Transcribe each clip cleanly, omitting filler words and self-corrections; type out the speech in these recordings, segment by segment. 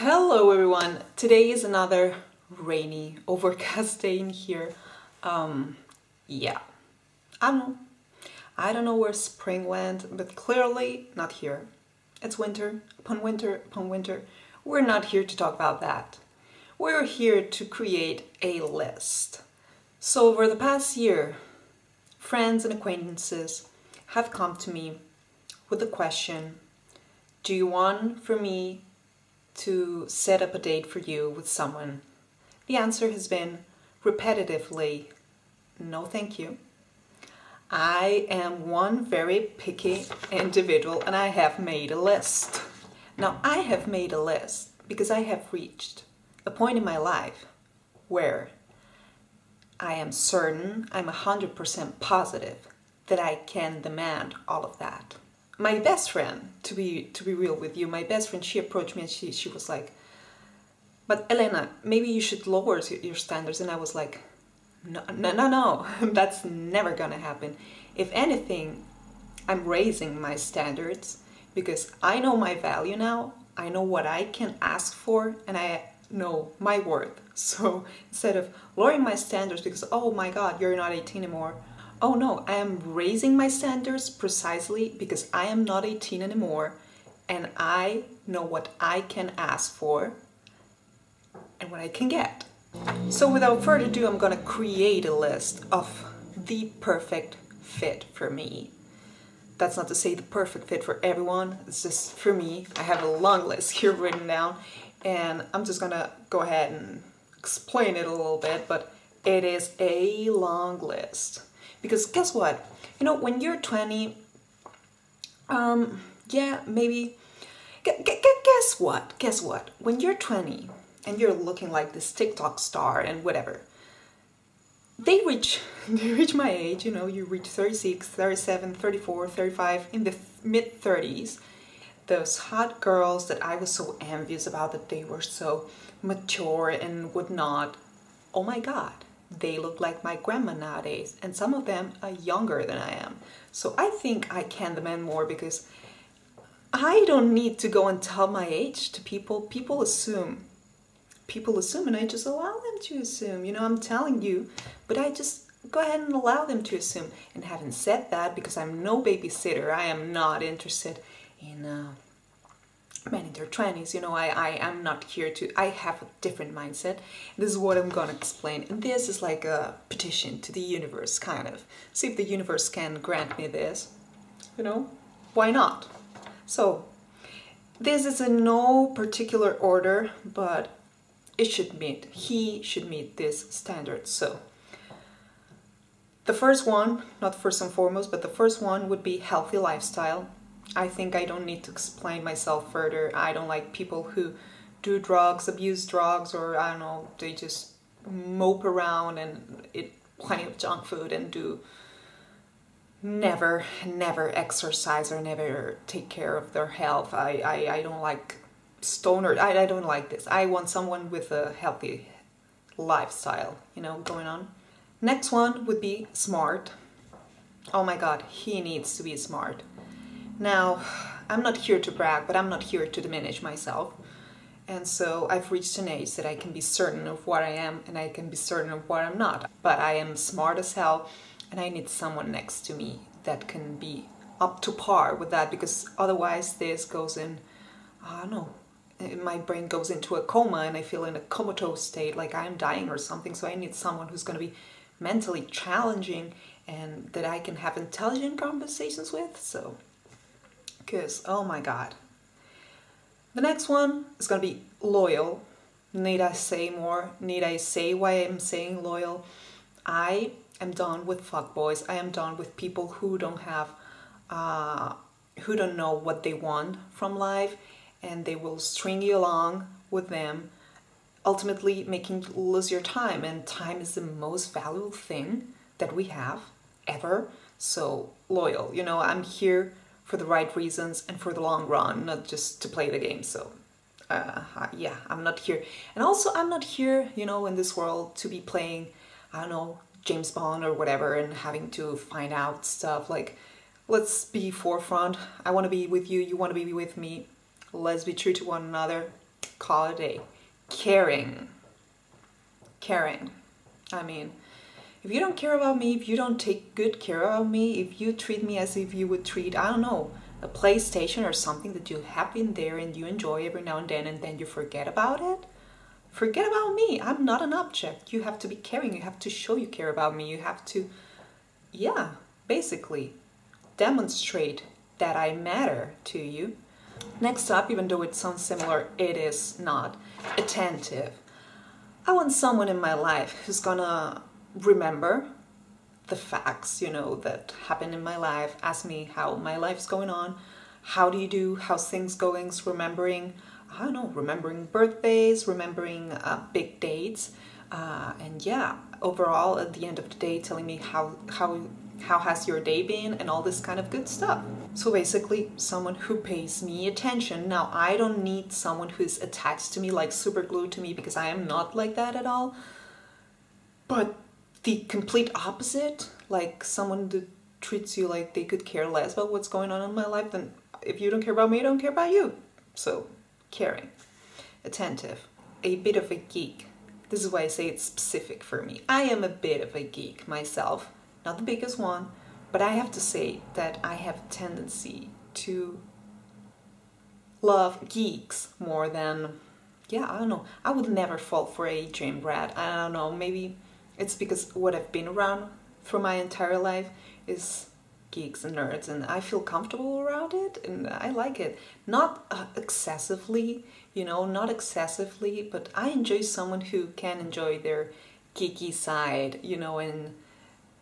Hello everyone! Today is another rainy, overcast day in here. Yeah, I don't know where spring went, but clearly not here. It's winter upon winter upon winter. We're not here to talk about that. We're here to create a list. So over the past year, friends and acquaintances have come to me with the question, do you want for me to set up a date for you with someone? The answer has been repetitively, no thank you. I am one very picky individual and I have made a list. Now I have made a list because I have reached a point in my life where I am certain, I'm 100% positive that I can demand all of that. My best friend, to be real with you, my best friend, she approached me and she was like, but Elena, maybe you should lower your standards. And I was like, no, that's never gonna happen. If anything, I'm raising my standards because I know my value now, I know what I can ask for, and I know my worth. So instead of lowering my standards because, oh my God, you're not 18 anymore, oh no, I am raising my standards precisely because I am not 18 anymore and I know what I can ask for and what I can get. So without further ado, I'm gonna create a list of the perfect fit for me. That's not to say the perfect fit for everyone, it's just for me. I have a long list here written down and I'm just gonna go ahead and explain it a little bit, but it is a long list. Because guess what? You know, when you're 20, yeah, maybe, guess what? Guess what? When you're 20 and you're looking like this TikTok star and whatever, they reach my age, you know, you reach 36, 37, 34, 35, in the mid-30s. Those hot girls that I was so envious about, that they were so mature and whatnot, oh my God. They look like my grandma nowadays, and some of them are younger than I am. So I think I can demand more because I don't need to go and tell my age to people. People assume and I just allow them to assume. You know, I'm telling you, but I just go ahead and allow them to assume. And having said that, because I'm no babysitter, I am not interested in men in their 20s, you know, I am not here to, I have a different mindset. This is what I'm gonna explain. And this is like a petition to the universe, kind of. See if the universe can grant me this, you know, why not? So, this is in no particular order, but he should meet this standard. So, the first one, not first and foremost, but the first one would be healthy lifestyle. I think I don't need to explain myself further. I don't like people who do drugs, abuse drugs, or I don't know, they just mope around and eat plenty of junk food and do never exercise or never take care of their health. I don't like stoners. I don't like this. I want someone with a healthy lifestyle, you know, going on. Next one would be smart. Oh my God, he needs to be smart. Now, I'm not here to brag, but I'm not here to diminish myself. And so I've reached an age that I can be certain of what I am and I can be certain of what I'm not. But I am smart as hell and I need someone next to me that can be up to par with that, because otherwise this goes in, I don't know, my brain goes into a coma and I feel in a comatose state, like I'm dying or something. So I need someone who's going to be mentally challenging and that I can have intelligent conversations with. So, because, oh my God. The next one is going to be loyal. Need I say more? Need I say why I'm saying loyal? I am done with fuckboys. I am done with people who don't have, who don't know what they want from life, and they will string you along with them, ultimately making you lose your time. And time is the most valuable thing that we have ever. So loyal. You know, I'm here for the right reasons and for the long run, not just to play the game. So yeah, I'm not here. And also I'm not here, you know, in this world to be playing, I don't know, James Bond or whatever and having to find out stuff. Like, let's be forefront. I want to be with you, you want to be with me. Let's be true to one another. Call it a day. Caring. Caring. I mean, if you don't care about me, if you don't take good care of me, if you treat me as if you would treat, I don't know, a PlayStation or something that you have in there and you enjoy every now and then you forget about it, forget about me. I'm not an object. You have to be caring. You have to show you care about me. You have to, yeah, basically demonstrate that I matter to you. Next up, even though it sounds similar, it is not. Attentive. I want someone in my life who's gonna remember the facts, you know, that happen in my life, ask me how my life's going on, how do you do, how's things going, remembering, I don't know, remembering birthdays, remembering big dates, and yeah, overall at the end of the day telling me how has your day been and all this kind of good stuff. So basically someone who pays me attention. Now I don't need someone who's attached to me, like super glued to me, because I am not like that at all. But the complete opposite, like someone that treats you like they could care less about what's going on in my life, then if you don't care about me, I don't care about you. So caring, attentive, a bit of a geek. This is why I say it's specific for me. I am a bit of a geek myself. Not the biggest one, but I have to say that I have a tendency to love geeks more than, yeah, I don't know. I would never fall for a gym rat. I don't know, maybe it's because what I've been around through my entire life is geeks and nerds, and I feel comfortable around it, and I like it. Not excessively, you know, not excessively, but I enjoy someone who can enjoy their geeky side, you know, and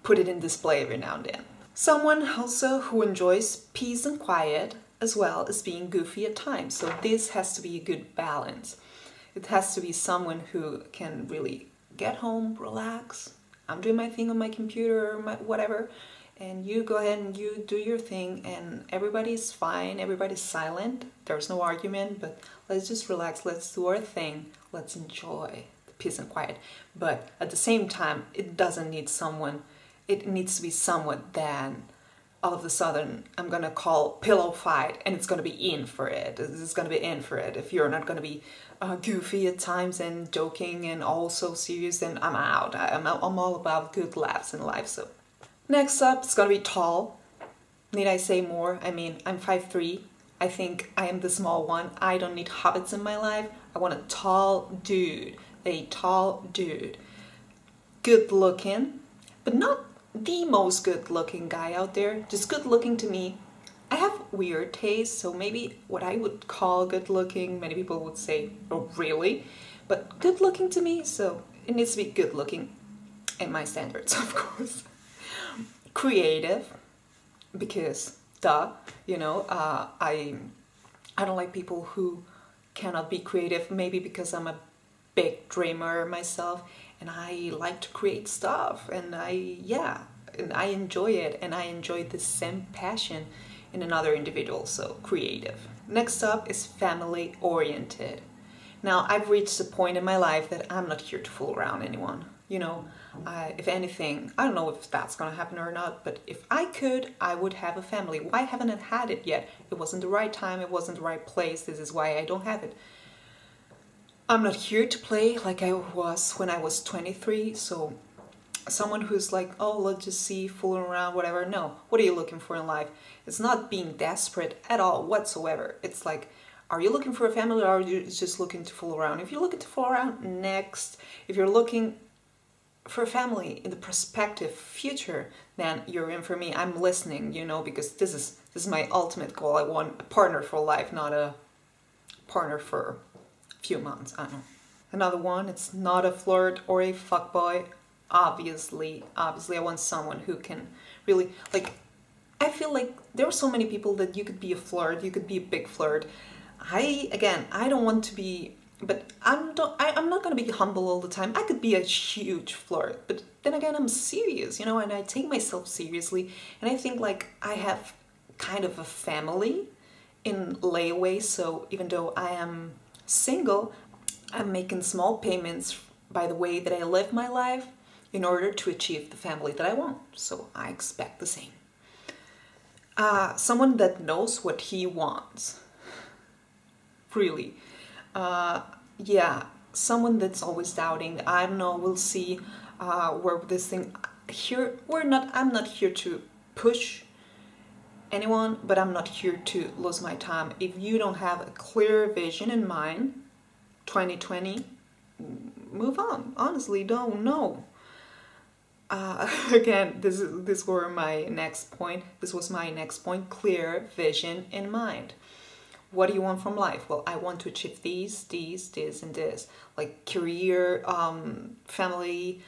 put it in display every now and then. Someone also who enjoys peace and quiet as well as being goofy at times. So this has to be a good balance. It has to be someone who can really get home, relax. I'm doing my thing on my computer or my whatever, and you go ahead and you do your thing and everybody's fine, everybody's silent. There's no argument, but let's just relax, let's do our thing, let's enjoy the peace and quiet. But at the same time, it doesn't need someone. It needs to be someone that all of a sudden I'm gonna call pillow fight and it's gonna be in for it. It's gonna be in for it. If you're not gonna be goofy at times and joking and also serious, then I'm out. I'm all about good laughs in life. So next up, it's gonna be tall. Need I say more? I mean, I'm 5'3". I think I am the small one. I don't need hobbits in my life. I want a tall dude. A tall dude. Good looking, but not the most good looking guy out there, just good looking to me. I have weird taste, so maybe what I would call good looking, many people would say, oh really? But good looking to me, so it needs to be good looking in my standards, of course. Creative, because duh, you know, I don't like people who cannot be creative, maybe because I'm a big dreamer myself, and I like to create stuff, and I enjoy it, and I enjoy the same passion in another individual, so creative. Next up is family oriented. Now, I've reached a point in my life that I'm not here to fool around anyone. You know, if anything, I don't know if that's gonna happen or not, but if I could, I would have a family. Why haven't I had it yet? It wasn't the right time, it wasn't the right place, this is why I don't have it. I'm not here to play like I was when I was 23, so someone who's like, oh, let's just see, fooling around, whatever. No, what are you looking for in life? It's not being desperate at all whatsoever. It's like, are you looking for a family, or are you just looking to fool around? If you're looking to fool around, next. If you're looking for a family in the prospective future, then you're in for me. I'm listening, you know, because this is my ultimate goal. I want a partner for life, not a partner for a few months. I don't know. Another one, it's not a flirt or a fuckboy. Obviously, I want someone who can really, like, I feel like there are so many people that you could be a flirt, you could be a big flirt. I don't want to be, but I'm not gonna be humble all the time. I could be a huge flirt, but then again, I'm serious, you know, and I take myself seriously, and I think like I have kind of a family in layaway, so even though I am single, I'm making small payments by the way that I live my life in order to achieve the family that I want. So I expect the same. Someone that knows what he wants. Really. Yeah, someone that's always doubting. I don't know, we'll see where this thing here I'm not here to push anyone, but I'm not here to lose my time. If you don't have a clear vision in mind, 2020, move on. Honestly, don't know. Again, this were my next point. This was my next point. Clear vision in mind. What do you want from life? Well, I want to achieve these, this, and this. Like career, family,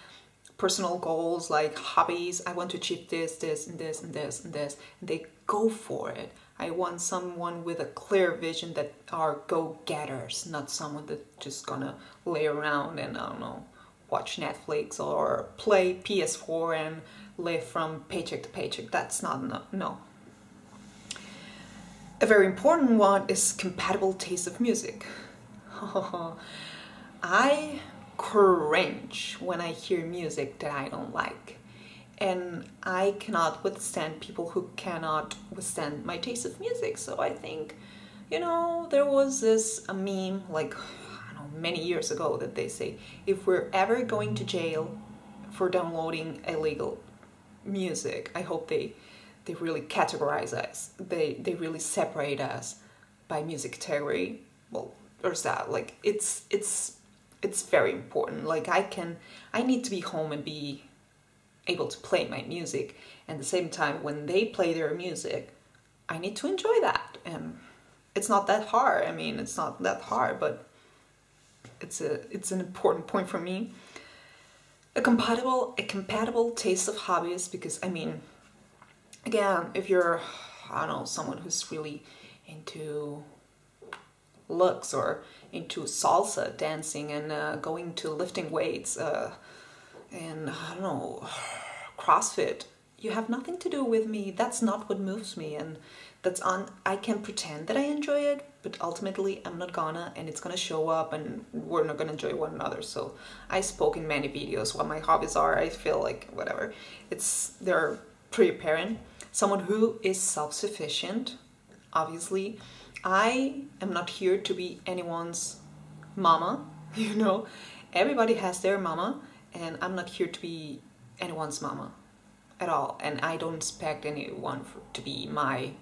personal goals, like hobbies. I want to achieve this, and this, and this, and this. And they go for it. I want someone with a clear vision that are go-getters, not someone that's just gonna lay around and, I don't know, watch Netflix or play PS4 and live from paycheck to paycheck. That's not, no. A very important one is compatible taste of music. I cringe when I hear music that I don't like. And I cannot withstand people who cannot withstand my taste of music. So I think, you know, there was a meme, like, I don't know, many years ago that they say, if we're ever going to jail for downloading illegal music, I hope they really categorize us. They really separate us by music category. Well, there's that. Like, it's very important. Like, I need to be home and be able to play my music, and at the same time when they play their music, I need to enjoy that. And it's not that hard. I mean, it's not that hard, but it's an important point for me. A compatible taste of hobbies, because I mean, again, if you're, I don't know, someone who's really into looks or into salsa dancing and going to lifting weights and I don't know, CrossFit, you have nothing to do with me. That's not what moves me, and I can pretend that I enjoy it, but ultimately I'm not gonna, and it's gonna show up and we're not gonna enjoy one another. So I spoke in many videos what my hobbies are. I feel like whatever, they're pretty apparent. Someone who is self-sufficient, obviously. I am not here to be anyone's mama, you know. Everybody has their mama, and I'm not here to be anyone's mama at all. And I don't expect anyone to be my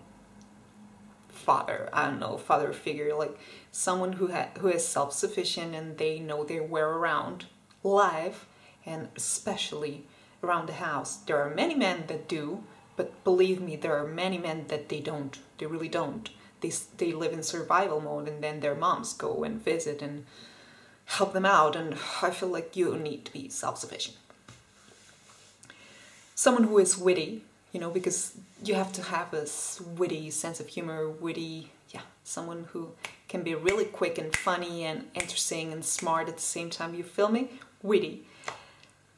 father. I don't know, father figure, like someone who is self-sufficient and they know their way around life, and especially around the house. There are many men that do, but believe me, there are many men that they don't. They really don't. They live in survival mode, and then their moms go and visit and help them out, and I feel like you need to be self-sufficient. Someone who is witty, you know, because you have to have a witty sense of humor, someone who can be really quick and funny and interesting and smart at the same time. You feel me? Witty.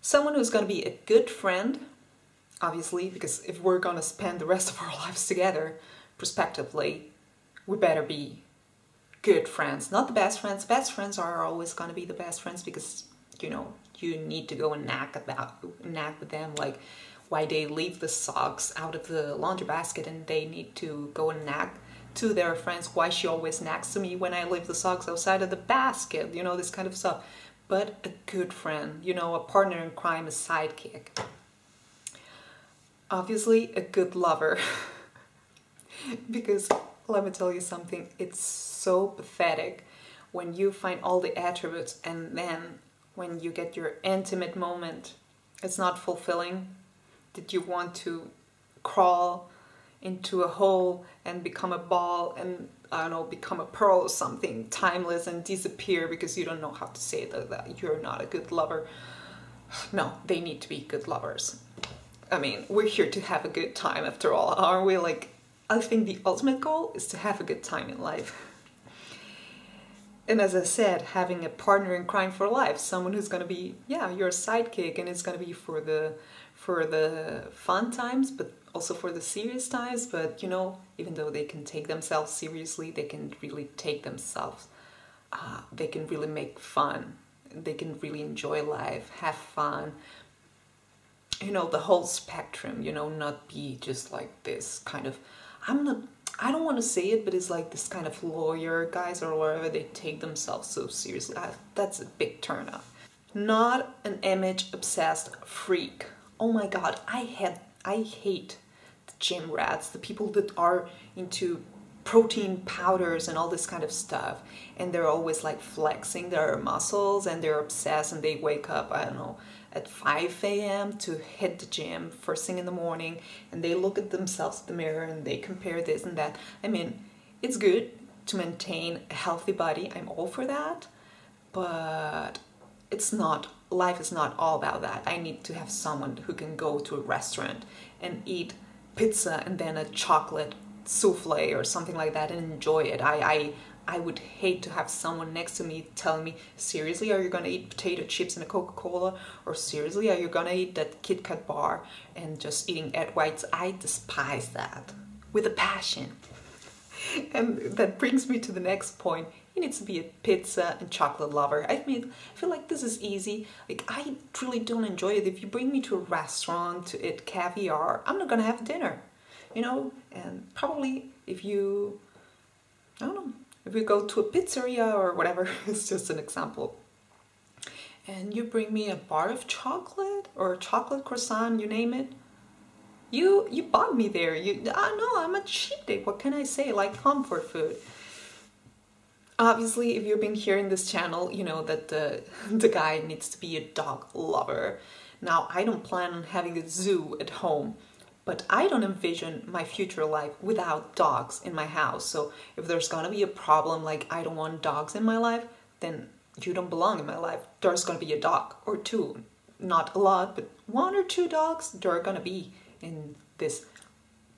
Someone who's going to be a good friend, obviously, because if we're going to spend the rest of our lives together, prospectively, we better be good friends, not the best friends. Best friends are always going to be the best friends, because, you know, you need to go and nag with them, like why they leave the socks out of the laundry basket, and they need to go and nag to their friends why she always nags to me when I leave the socks outside of the basket, you know, this kind of stuff. But a good friend, you know, a partner in crime, a sidekick. Obviously, a good lover. Because let me tell you something, it's so pathetic when you find all the attributes and then when you get your intimate moment, it's not fulfilling. Did you want to crawl into a hole and become a ball and, I don't know, become a pearl or something timeless and disappear because you don't know how to say that you're not a good lover? No, they need to be good lovers. I mean, we're here to have a good time after all, aren't we? Like, I think the ultimate goal is to have a good time in life. And as I said, having a partner in crime for life, someone who's going to be, yeah, your sidekick, and it's going to be for the fun times, but also for the serious times. But, you know, even though they can take themselves seriously, they can really take themselves, they can really make fun. They can really enjoy life, have fun. You know, the whole spectrum, you know, not be just like this kind of, I don't want to say it, but it's like this kind of lawyer guys or whatever, they take themselves so seriously. That's a big turn off. Not an image obsessed freak. Oh my god, I hate the gym rats, the people that are into protein powders and all this kind of stuff, and they're always like flexing their muscles, and they're obsessed, and they wake up, I don't know, at 5 a.m. to hit the gym first thing in the morning, and they look at themselves in the mirror and they compare this and that. I mean, it's good to maintain a healthy body, I'm all for that, but it's not, life is not all about that. I need to have someone who can go to a restaurant and eat pizza and then a chocolate souffle or something like that and enjoy it. I would hate to have someone next to me telling me, seriously, are you gonna eat potato chips and a Coca-Cola? Or seriously, are you gonna eat that Kit Kat bar and just eating egg whites? I despise that with a passion. And that brings me to the next point. You need to be a pizza and chocolate lover. I mean, I feel like this is easy. Like, I really don't enjoy it. If you bring me to a restaurant to eat caviar, I'm not gonna have dinner, you know? And probably if you, I don't know, if we go to a pizzeria or whatever, it's just an example, and you bring me a bar of chocolate or a chocolate croissant, you name it, you bought me there. I know, I'm a cheap date. What can I say? Like comfort food. Obviously, if you've been hearing this channel, you know that the guy needs to be a dog lover. Now, I don't plan on having a zoo at home, but I don't envision my future life without dogs in my house. So if there's gonna be a problem, like I don't want dogs in my life, then you don't belong in my life. There's gonna be a dog or two, not a lot, but 1 or 2 dogs, they're gonna be in this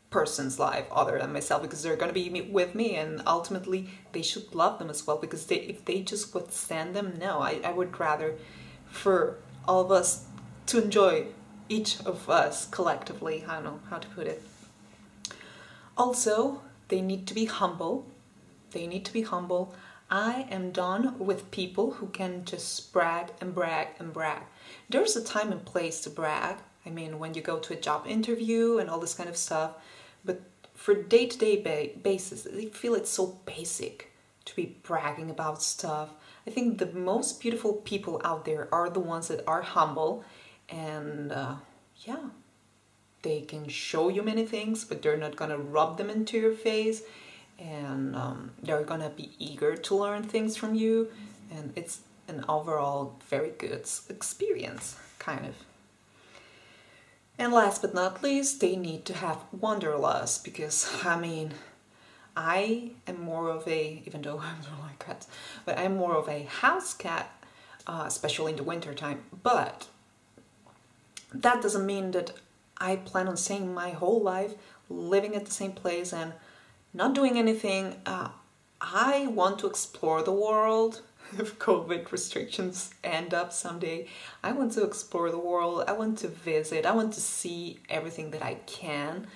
person's life other than myself, because they're gonna be with me, and ultimately they should love them as well, because if they just would stand them, no, I would rather for all of us to enjoy each of us collectively. I don't know how to put it. Also, they need to be humble. They need to be humble. I am done with people who can just brag and brag and brag. There's a time and place to brag. I mean, when you go to a job interview and all this kind of stuff, but for day-to-day basis, I feel it's so basic to be bragging about stuff. I think the most beautiful people out there are the ones that are humble. And yeah, they can show you many things, but they're not gonna rub them into your face, and they're gonna be eager to learn things from you, and it's an overall very good experience, kind of. And last but not least, they need to have wanderlust, because I mean, I am more of a, even though I don't like cats, but I'm more of a house cat, especially in the winter time. But that doesn't mean that I plan on staying my whole life living at the same place and not doing anything. I want to explore the world. If COVID restrictions end up someday, I want to explore the world. I want to visit. I want to see everything that I can.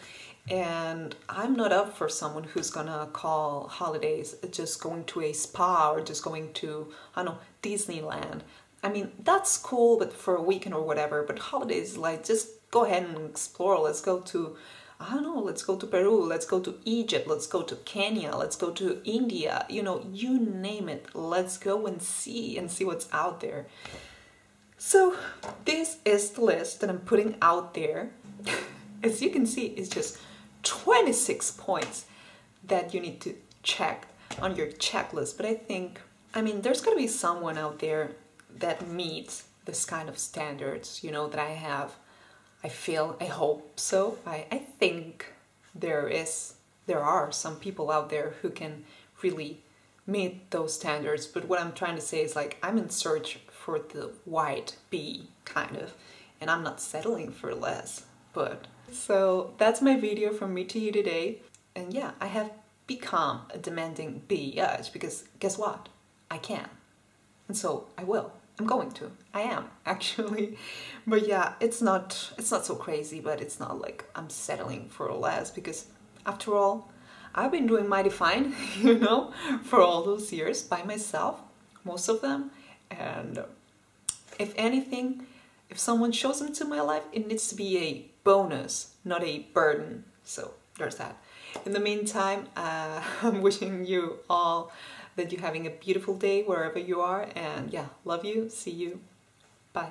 And I'm not up for someone who's gonna call holidays just going to a spa or just going to, I don't know, Disneyland. I mean, that's cool, but for a weekend or whatever, but holidays, like, just go ahead and explore. Let's go to, I don't know, let's go to Peru, let's go to Egypt, let's go to Kenya, let's go to India, you know, you name it. Let's go and see what's out there. So this is the list that I'm putting out there. As you can see, it's just 26 points that you need to check on your checklist. But I mean, there's gonna be someone out there that meets this kind of standards, you know, that I have. I hope so. I think there are some people out there who can really meet those standards. But what I'm trying to say is, like, I'm in search for the white bee, kind of, and I'm not settling for less. But so that's my video from me to you today. And yeah, I have become a demanding BH, because guess what? I can. And so I will. I'm going to. I am, actually. But yeah, it's not so crazy, but it's not like I'm settling for less, because after all, I've been doing mighty fine, you know, for all those years by myself, most of them. And if anything, if someone shows into my life, it needs to be a bonus, not a burden. So there's that. In the meantime, I'm wishing you all that you're having a beautiful day wherever you are, and yeah, love you, see you, bye.